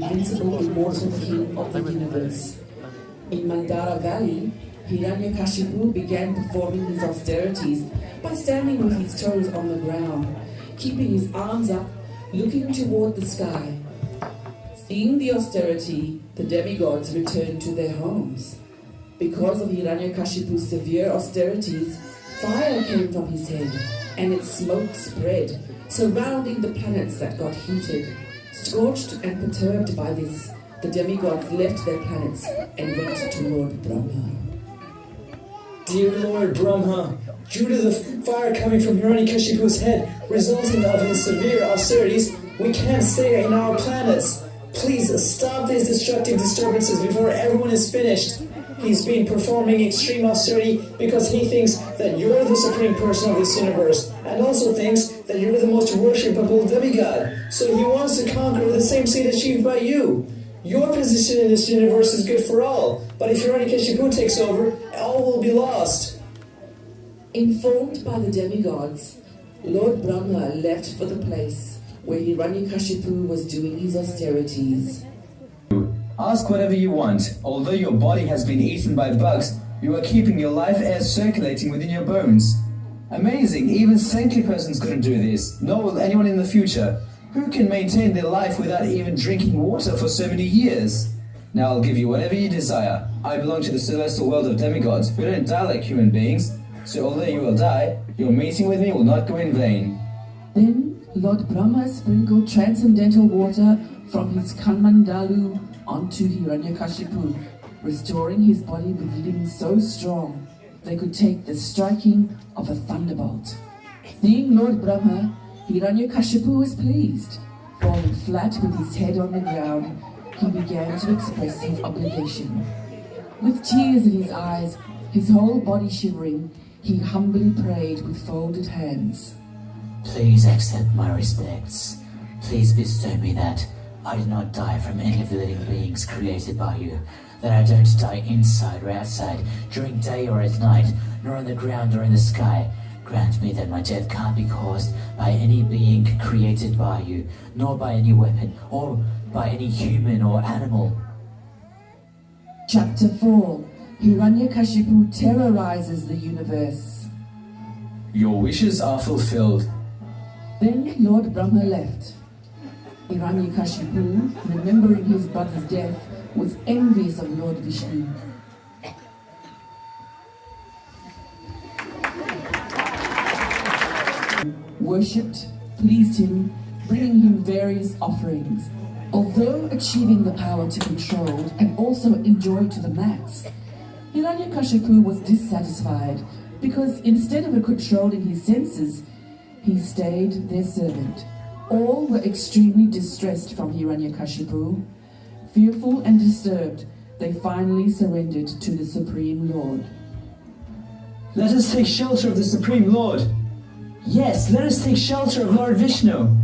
invincible immortal king of the universe. In Mandara Valley, Hiranyakashipu began performing his austerities by standing with his toes on the ground, keeping his arms up, looking toward the sky. Seeing the austerity, the demigods returned to their homes. Because of Hiranyakashipu's severe austerities, fire came from his head, and its smoke spread, surrounding the planets that got heated. Scorched and perturbed by this, the demigods left their planets and went to Lord Brahma. Dear Lord Brahma, due to the fire coming from Hiranyakashipu's head, resulting of his severe austerities, we can't stay in our planets. Please stop these destructive disturbances before everyone is finished. He's been performing extreme austerity because he thinks that you're the supreme person of this universe, and also thinks that you're the most worshipable demigod. So he wants to conquer the same state achieved by you. Your position in this universe is good for all, but if Hiranyakashipu takes over, all will be lost. Informed by the demigods, Lord Brahma left for the place where Hiranyakashipu was doing his austerities. Ask whatever you want. Although your body has been eaten by bugs, you are keeping your life air circulating within your bones. Amazing, even saintly persons couldn't do this, nor will anyone in the future. Who can maintain their life without even drinking water for so many years? Now I'll give you whatever you desire. I belong to the celestial world of demigods, who don't die like human beings, so although you will die, your meeting with me will not go in vain. Then Lord Brahma sprinkled transcendental water from his Kanmandalu onto Hiranyakashipu, restoring his body with limbs so strong they could take the striking of a thunderbolt. Seeing Lord Brahma, Hiranyakashipu was pleased. Falling flat with his head on the ground, he began to express his obligation. With tears in his eyes, his whole body shivering, he humbly prayed with folded hands. Please accept my respects. Please bestow me that I did not die from any of the living beings created by you, that I don't die inside or outside, during day or at night, nor on the ground or in the sky. Grant me that my death can't be caused by any being created by you, nor by any weapon, or by any human or animal. Chapter 4. Hiranyakashipu terrorizes the universe. Your wishes are fulfilled. Then Lord Brahma left. Hiranyakashipu, remembering his brother's death, was envious of Lord Vishnu. Worshipped, pleased him, bringing him various offerings. Although achieving the power to control and also enjoy to the max, Hiranyakashipu was dissatisfied because instead of controlling his senses, he stayed their servant. All were extremely distressed from Hiranyakashipu. Fearful and disturbed, they finally surrendered to the Supreme Lord. Let us take shelter of the Supreme Lord. Yes, let us take shelter of Lord Vishnu.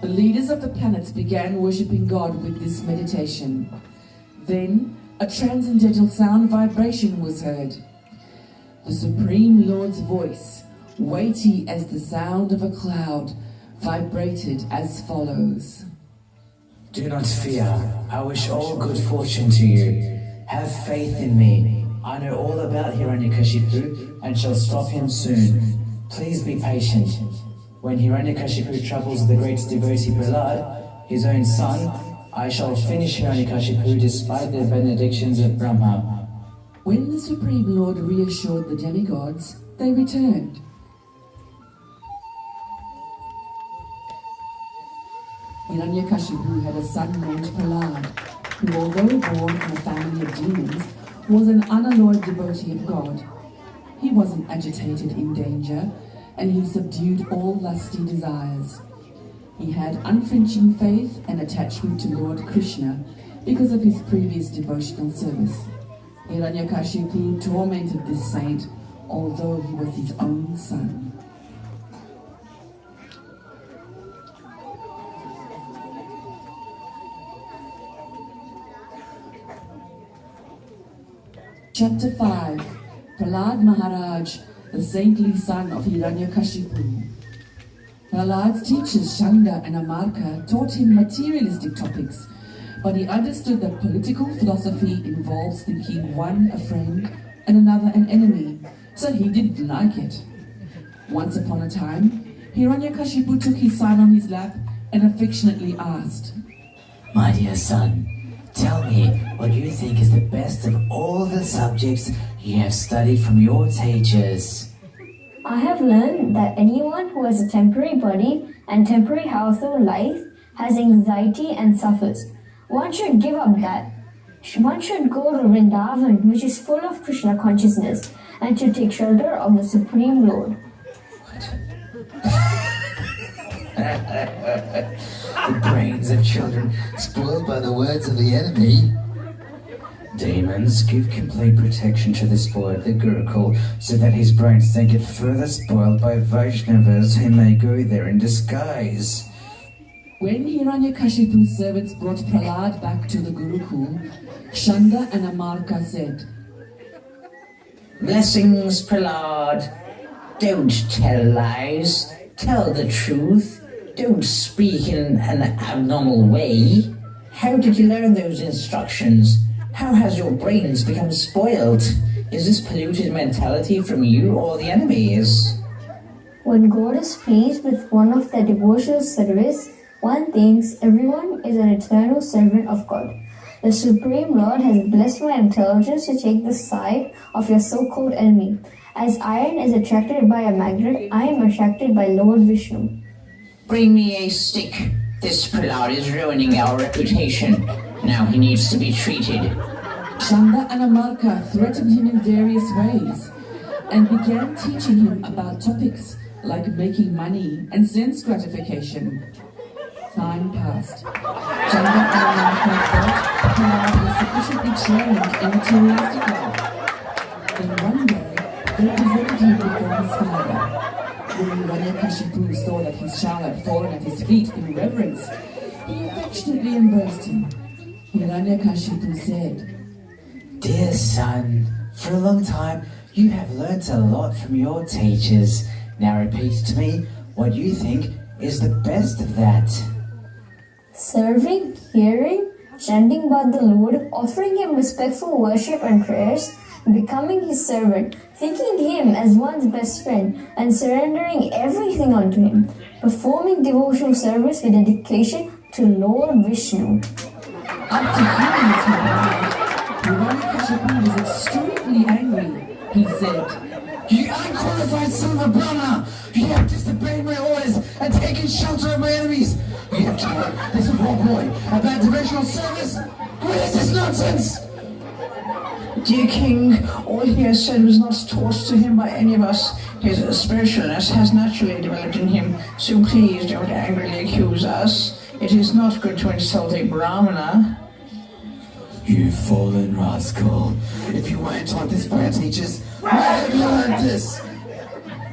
The leaders of the planets began worshipping God with this meditation. Then a transcendental sound vibration was heard. The Supreme Lord's voice, weighty as the sound of a cloud, vibrated as follows. Do not fear. I wish all good fortune to you. Have faith in me. I know all about Hiranyakashipu and shall stop him soon. Please be patient. When Hiranyakashipu troubles the great devotee Prahlad, his own son, I shall finish Hiranyakashipu despite the benedictions of Brahma. When the Supreme Lord reassured the demigods, they returned. Hiranyakashipu had a son named Prahlad, who, although born in a family of demons, was an unalloyed devotee of God. He wasn't agitated in danger, and he subdued all lusty desires. He had unflinching faith and attachment to Lord Krishna because of his previous devotional service. Hiranyakashipu tormented this saint, although he was his own son. Chapter 5. Prahlad Maharaj, the saintly son of Hiranyakashipu. Prahlad's teachers Shanga and Amarka taught him materialistic topics, but he understood that political philosophy involves thinking one a friend and another an enemy, so he didn't like it. Once upon a time, Hiranyakashipu took his son on his lap and affectionately asked, My dear son, tell me what you think is the best of all the subjects you have studied from your teachers. I have learned that anyone who has a temporary body and temporary health or life has anxiety and suffers. One should give up that. One should go to Vrindavan, which is full of Krishna consciousness, and should take shelter of the Supreme Lord. The brains of children spoiled by the words of the enemy. Demons, give complete protection to the spoiled, the Gurukul, so that his brains don't get further spoiled by Vaishnavas who may go there in disguise. When Hiranyakashipu's servants brought Prahlad back to the Gurukul, Shanda and Amarka said, Blessings, Prahlad. Don't tell lies. Tell the truth. Don't speak in an abnormal way. How did you learn those instructions? How has your brains become spoiled? Is this polluted mentality from you or the enemies? When God is pleased with one of their devotional service, one thinks everyone is an eternal servant of God. The Supreme Lord has blessed my intelligence to take the side of your so-called enemy. As iron is attracted by a magnet, I am attracted by Lord Vishnu. Bring me a stick. This Prahlad is ruining our reputation. Now he needs to be treated. Shanda and Amarka threatened him in various ways and began teaching him about topics like making money and sense gratification. Time passed. Shanda and Amarka thought Prahlad was sufficiently trained in materialistic life. Then one day, they presented him before his father. When Hiranyakashipu saw that his child had fallen at his feet in reverence, he affectionately embraced him. Hiranyakashipu said, Dear son, for a long time you have learnt a lot from your teachers. Now repeat to me what you think is the best of that. Serving, hearing, chanting about the Lord, offering Him respectful worship and prayers, becoming His servant, thinking Him as one's best friend, and surrendering everything unto Him, performing devotional service with dedication to Lord Vishnu. After hearing this command, Hiranyakashipu was extremely angry. He said, You unqualified son of a Brahma! You have disobeyed my orders and taken shelter of my enemies! You have taught this poor boy about devotional service? What is this nonsense? Dear king, all he has said was not taught to him by any of us. His spiritualness has naturally developed in him, so please don't angrily accuse us. It is not good to insult a Brahmana. You fallen rascal. If you weren't taught this by your teachers, where have you learned this?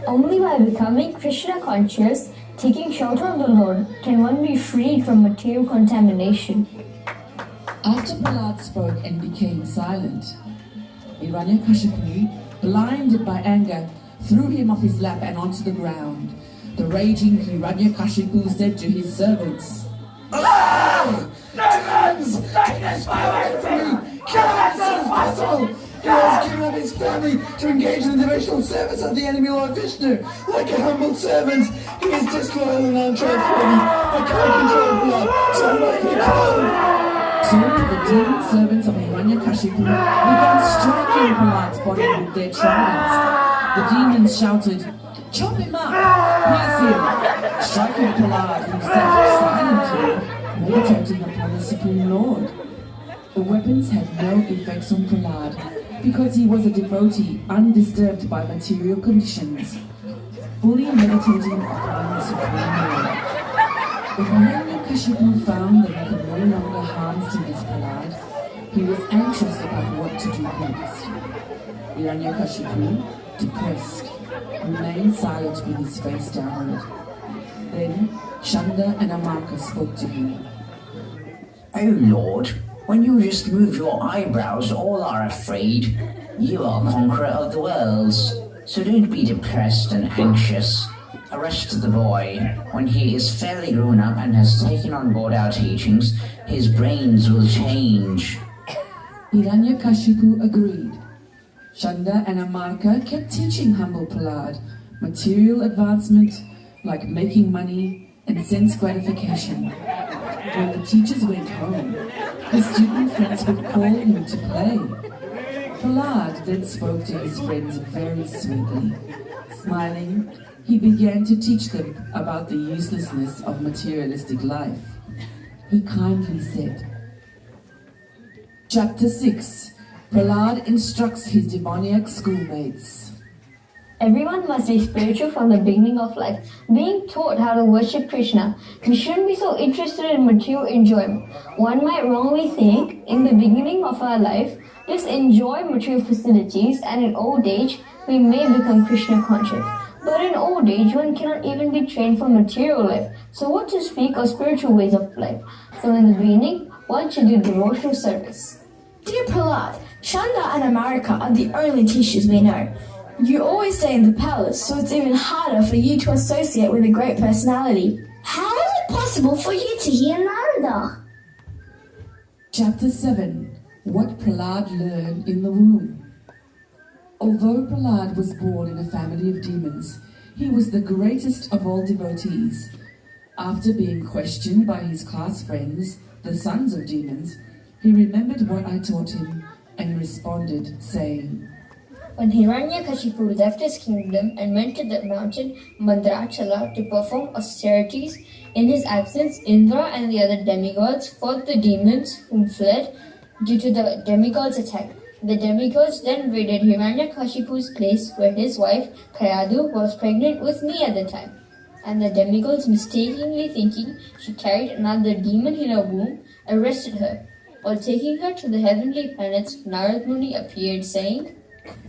Only by becoming Krishna conscious, taking shelter of the Lord, can one be freed from material contamination. After Prahlad spoke and became silent, Hiranyakashipu, blinded by anger, threw him off his lap and onto the ground. The raging Hiranyakashipu said to his servants, Ah! Demons! Take this fire away from me! Kill him as soon as possible! He has given up his family to engage in the devotional service of the enemy Lord Vishnu. Like a humble servant, he is disloyal and untrustworthy. I can't control blood, so I'm letting it go. So the demon servants of Hiranyakashipu began striking Prahlad's body with their tridents. The demons shouted, Chop him up! Pierce him! Striking Prahlad, who sat silently, meditating upon the Supreme Lord. The weapons had no effects on Prahlad because he was a devotee undisturbed by material conditions, fully meditating upon the Supreme Lord. When Hiranyakashipu found that he could no longer harm serious Prahlad, he was anxious about what to do next. Hiranyakashipu, depressed, remained silent with his face downward. Then Shanda and Amarka spoke to him. Oh Lord, when you just move your eyebrows, all are afraid. You are conqueror of the worlds, so don't be depressed and anxious. arrest the boy. When he is fairly grown up and has taken on board our teachings, his brains will change. Hiranyakashipu agreed. Chanda and Amarka kept teaching humble Prahlad material advancement like making money and sense gratification. When the teachers went home, his student friends would call him to play. Prahlad then spoke to his friends very sweetly. Smiling, he began to teach them about the uselessness of materialistic life. He kindly said, Chapter 6. Prahlad instructs his demoniac schoolmates. Everyone must be spiritual from the beginning of life, being taught how to worship Krishna. We shouldn't be so interested in material enjoyment. One might wrongly think, in the beginning of our life, just enjoy material facilities, and in old age, we may become Krishna conscious. But in old age, one cannot even be trained for material life. So what to speak of spiritual ways of life? So in the beginning, one should do devotional service. Dear Prahlad, Chanda and Amarika are the only teachers we know. You always stay in the palace, so it's even harder for you to associate with a great personality. How is it possible for you to hear Narada? Chapter 7. What Prahlad learned in the womb. Although Prahlad was born in a family of demons, he was the greatest of all devotees. After being questioned by his class friends, the sons of demons, he remembered what I taught him and responded, saying, When Hiranyakashipu left his kingdom and went to the mountain Mandrachala to perform austerities, in his absence, Indra and the other demigods fought the demons whom fled due to the demigods' attack. The demigods then raided Hiranyakashipu's place where his wife, Kayadu, was pregnant with me at the time. And the demigods, mistakenly thinking she carried another demon in her womb, arrested her. While taking her to the heavenly planets, Narad Muni appeared, saying,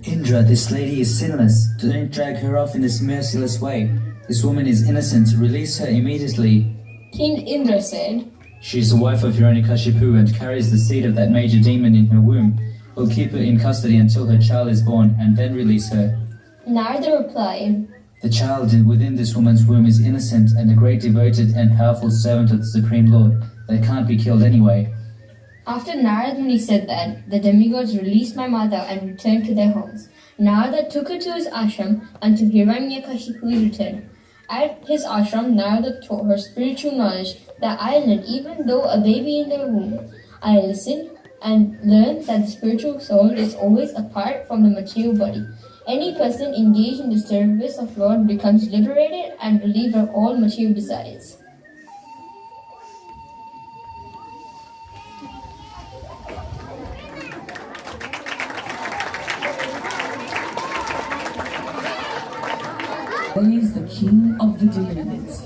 Indra, this lady is sinless. Don't drag her off in this merciless way. This woman is innocent. Release her immediately. King Indra said, She is the wife of Hiranyakashipu and carries the seed of that major demon in her womb. We'll keep her in custody until her child is born and then release her. Narada replied, The child within this woman's womb is innocent and a great devoted and powerful servant of the Supreme Lord that can't be killed anyway. After Narad Muni said that, the demigods released my mother and returned to their homes. Narada took her to his ashram until Hiranyakashipu's return. At his ashram, Narada taught her spiritual knowledge that I learned even though a baby in their womb. I listened and learned that the spiritual soul is always apart from the material body. Any person engaged in the service of Lord becomes liberated and relieved of all material desires. He is the king of the demons.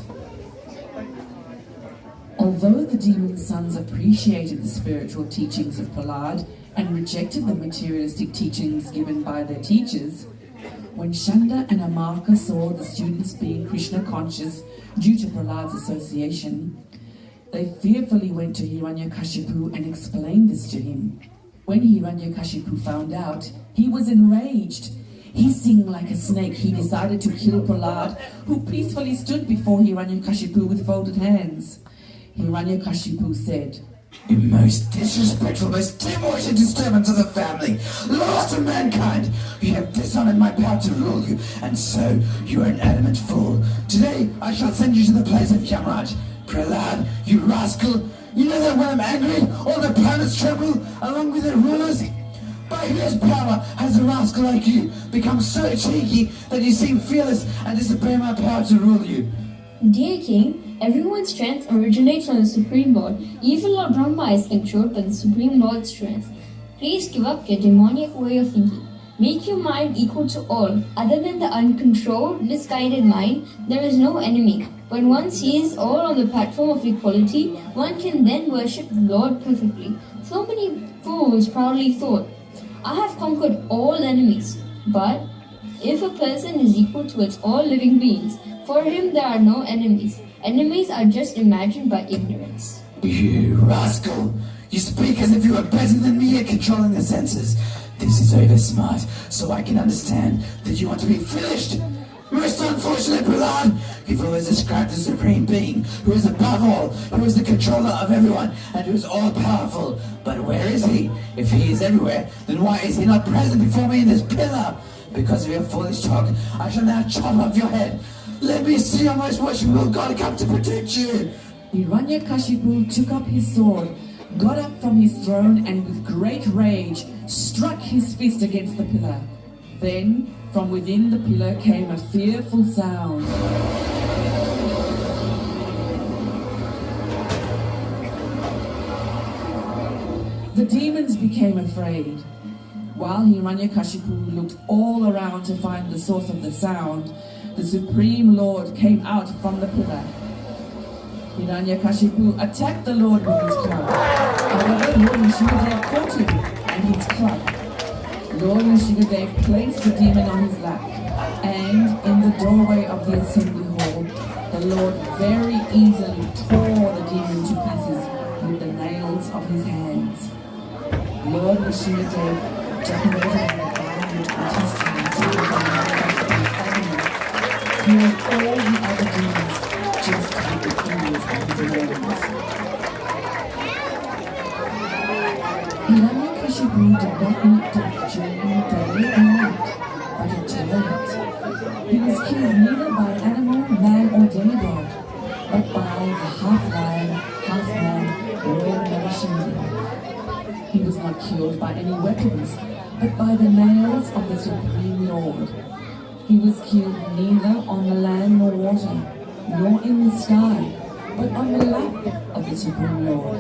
Although the demon sons appreciated the spiritual teachings of Prahlad and rejected the materialistic teachings given by their teachers, when Chanda and Amarka saw the students being Krishna conscious due to Prahlad's association, they fearfully went to Hiranyakashipu and explained this to him. When Hiranyakashipu found out, he was enraged. Hissing like a snake, he decided to kill Prahlad, who peacefully stood before Hiranyakashipu with folded hands. Hiranyakashipu said, You most disrespectful, most demoted disturbance of the family, last of mankind, you have dishonored my power to rule you, and so you are an adamant fool. Today I shall send you to the place of Yamraj. Prahlad, you rascal, you know that when I'm angry, all the planets tremble, along with their rulers. By whose power has a rascal like you become so cheeky that you seem fearless and disobey my power to rule you? Dear King, everyone's strength originates from the Supreme Lord. Even Lord Brahma is controlled by the Supreme Lord's strength. Please give up your demoniac way of thinking. Make your mind equal to all. Other than the uncontrolled, misguided mind, there is no enemy. When one sees all on the platform of equality, one can then worship the Lord perfectly. So many fools proudly thought, I have conquered all enemies. But if a person is equal towards all living beings, for him there are no enemies. Enemies are just imagined by ignorance. You rascal! You speak as if you were better than me at controlling the senses. This is over smart, so I can understand that you want to be finished. Most unfortunate Prahlad, you've always described the Supreme Being, who is above all, who is the controller of everyone, and who is all-powerful. But where is he? If he is everywhere, then why is he not present before me in this pillar? Because of your foolish talk, I shall now chop off your head. Let me see your most worshipful God come to protect you. Hiranyakashipu took up his sword, got up from his throne, and with great rage struck his fist against the pillar. Then, from within the pillar came a fearful sound. The demons became afraid. While Hiranyakashipu looked all around to find the source of the sound, the Supreme Lord came out from the pillar. Hiranyakashipu attacked the Lord with his club. However, Lord Nrisimha Dev caught him and his club. Lord Nrisimha Dev placed the demon on his lap, and in the doorway of the assembly hall, the Lord very easily tore the demon to pieces with the nails of his hands. Lord Nrisimha Dev decorated an environment with his hands to healed all the other demons just with the fingers of his nails. Hiranyakashipu did not meet death during day or night, but until late. He was killed neither by animal, man, or demigod, but by the half-lion, half-man, Lord Nrisimha Dev. He was not killed by any weapons, but by the nails of the Supreme Lord. He was killed neither on the land nor water, nor in the sky, but on the lap of the Supreme Lord.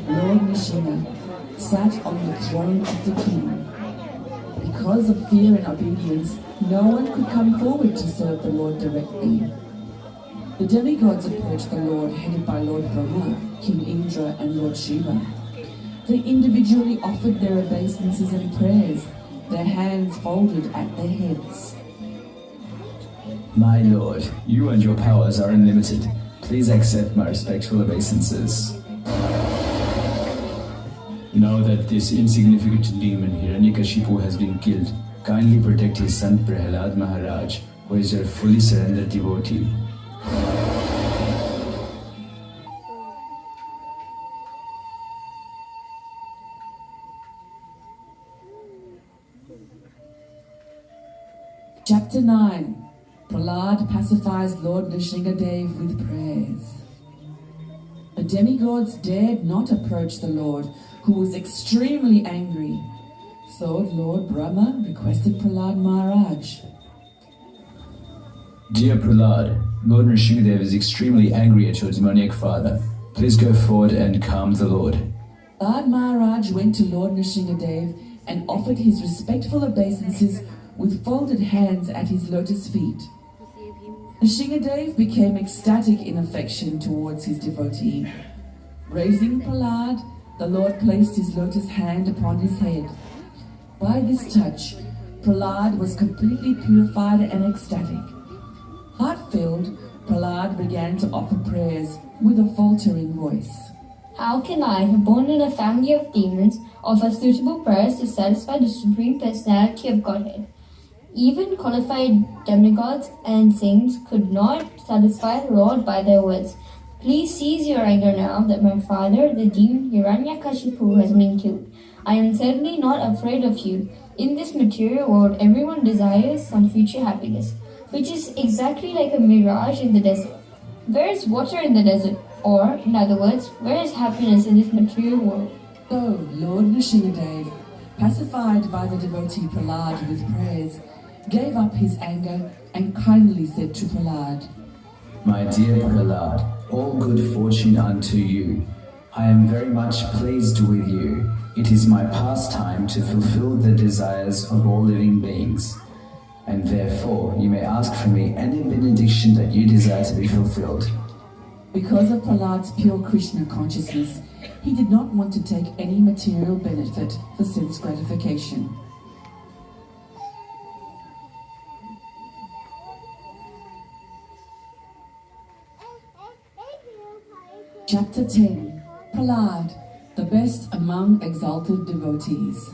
Lord Nrisimha sat on the throne of the king. Because of fear and obedience, no one could come forward to serve the Lord directly. The demigods approached the Lord, headed by Lord Brahma, King Indra, and Lord Shiva. They individually offered their obeisances and prayers, their hands folded at their heads. My lord, you and your powers are unlimited. Please accept my respectful obeisances. Now that this insignificant demon Hiranyakashipu has been killed, kindly protect his son Prahlad Maharaj, who is your fully surrendered devotee. Chapter 9. Prahlad pacifies Lord Nrisimha Dev with prayers. The demigods dared not approach the Lord, who was extremely angry. So Lord Brahma requested Prahlad Maharaj. Dear Prahlad, Lord Nrisimha Dev is extremely angry at your demoniac father. Please go forward and calm the Lord. Prahlad Maharaj went to Lord Nrisimha Dev and offered his respectful obeisances with folded hands at his lotus feet. Nrisimha Dev became ecstatic in affection towards his devotee. Raising Prahlad, the Lord placed his lotus hand upon his head. By this touch, Prahlad was completely purified and ecstatic. Heart-filled, Prahlad began to offer prayers with a faltering voice. How can I, born in a family of demons, offer suitable prayers to satisfy the Supreme Personality of Godhead? Even qualified demigods and saints could not satisfy the Lord by their words. Please cease your anger now that my father, the demon Hiranyakashipu, has been killed. I am certainly not afraid of you. In this material world, everyone desires some future happiness, which is exactly like a mirage in the desert. Where is water in the desert? Or, in other words, where is happiness in this material world? So, Lord Nrisimha Dev, pacified by the devotee Prahlad with prayers, gave up his anger and kindly said to Prahlad, My dear Prahlad, all good fortune unto you. I am very much pleased with you. It is my pastime to fulfill the desires of all living beings. And therefore, you may ask from me any benediction that you desire to be fulfilled. Because of Prahlad's pure Krishna consciousness, he did not want to take any material benefit for sense gratification. Chapter 10. Prahlad, the best among exalted devotees.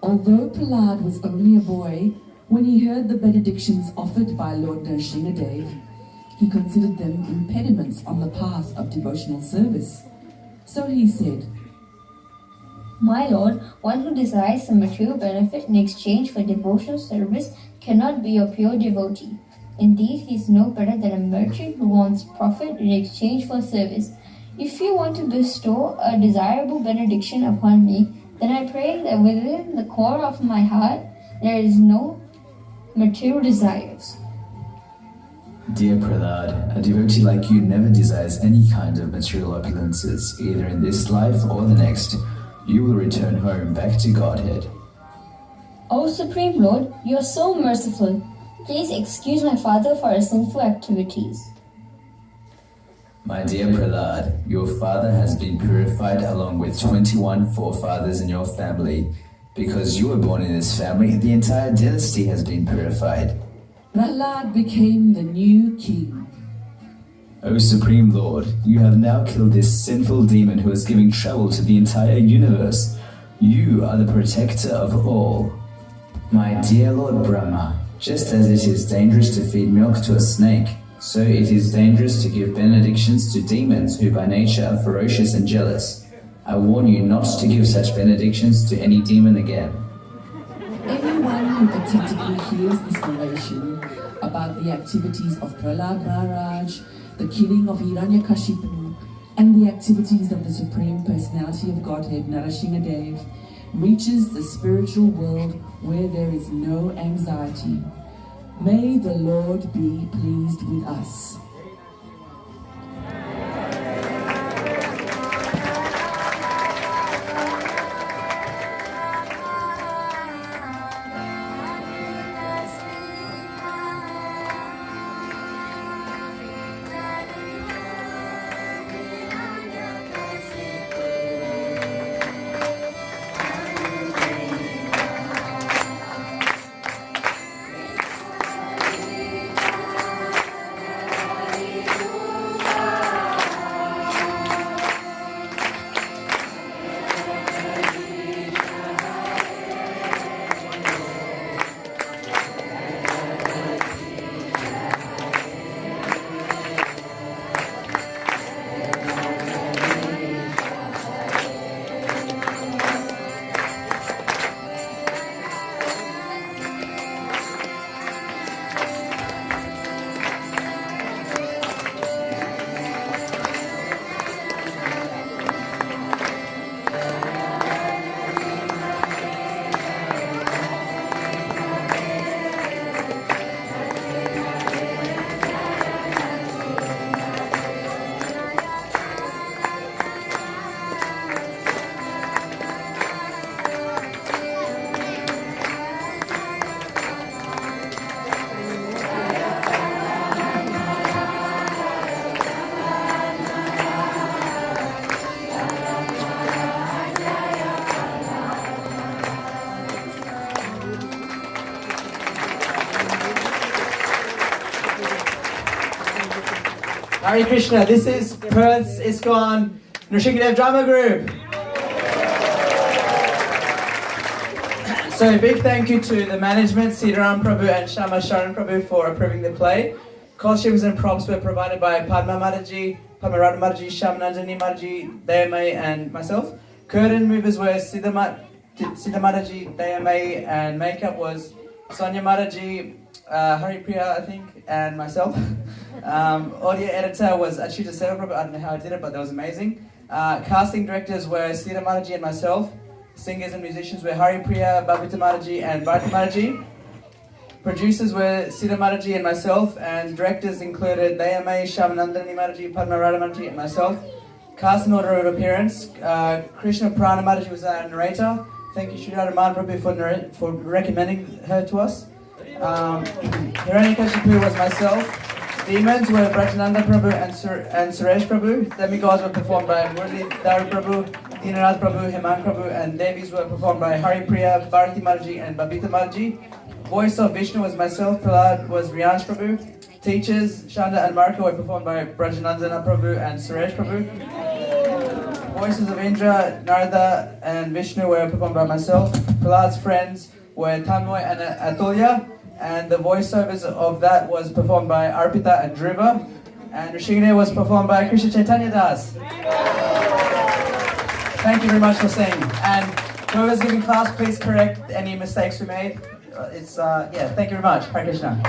Although Prahlad was only a boy, When he heard the benedictions offered by Lord Nrisimha Dev, he considered them impediments on the path of devotional service. So he said, My lord, one who desires some material benefit in exchange for devotional service cannot be a pure devotee. Indeed, he is no better than a merchant who wants profit in exchange for service. If you want to bestow a desirable benediction upon me, then I pray that within the core of my heart there is no material desires. Dear Prahlad, a devotee like you never desires any kind of material opulences, either in this life or the next. You will return home back to Godhead. O Supreme Lord, you are so merciful. Please excuse my father for his sinful activities. My dear Prahlad, your father has been purified along with 21 forefathers in your family. Because you were born in this family, the entire dynasty has been purified. Prahlad became the new king. O Supreme Lord, you have now killed this sinful demon who is giving trouble to the entire universe. You are the protector of all. My dear Lord Brahma, just as it is dangerous to feed milk to a snake, so it is dangerous to give benedictions to demons who by nature are ferocious and jealous. I warn you not to give such benedictions to any demon again. Anyone who attentively hears this narration about the activities of Prahlad Maharaj, the killing of Hiranyakashipu, and the activities of the Supreme Personality of Godhead, Nrisimha Dev, reaches the spiritual world where there is no anxiety. May the Lord be pleased with us. Hare Krishna, this is Perth's ISKCON Nrisimha Dev Drama Group. So a big thank you to the management, Sitaram Prabhu and Shama Sharan Prabhu for approving the play. Costumes and props were provided by Padma Mataji, Padma Mataji, Shamanandani Mataji, Dayamai and myself. Curtain movers were Siddha Mataji, Dayamai, and makeup was Sonia Mataji, Haripriya I think, and myself. Audio editor was Achyuta Seva Prabhu. I don't know how I did it, but that was amazing. Casting directors were Siddha Mataji and myself. Singers and musicians were Haripriya, Babita Mataji and Bharati Mataji. Producers were Siddha Mataji and myself, and directors included Dayamai, Shamanandani Mataji, Padma Radha Mataji and myself. Cast and order of appearance, Krishna Prana Mataji was our narrator. Thank you Sri Radha Prabhu for recommending her to us. Hiranyakashipu was myself. Demons were Brajananda Prabhu and Suresh Prabhu. Demigods were performed by Murli Dhar Prabhu, Dinanath Prabhu, Hemant Prabhu, and Devis were performed by Haripriya, Bharati Mataji and Babita Mataji. Voice of Vishnu was myself, Prahlad was Riyansh Prabhu. Teachers, Shanda and Marco were performed by Brajanandana Prabhu and Suresh Prabhu. Voices of Indra, Narada and Vishnu were performed by myself. Prahlad's friends were Tanmoy and Atulya. And the voiceovers of that was performed by Arpita and Dhruva. And Nrisimha Dev was performed by Krishna Chaitanya Das. Thank you very much for singing. And whoever's giving class, please correct any mistakes we made. Thank you very much. Hare Krishna.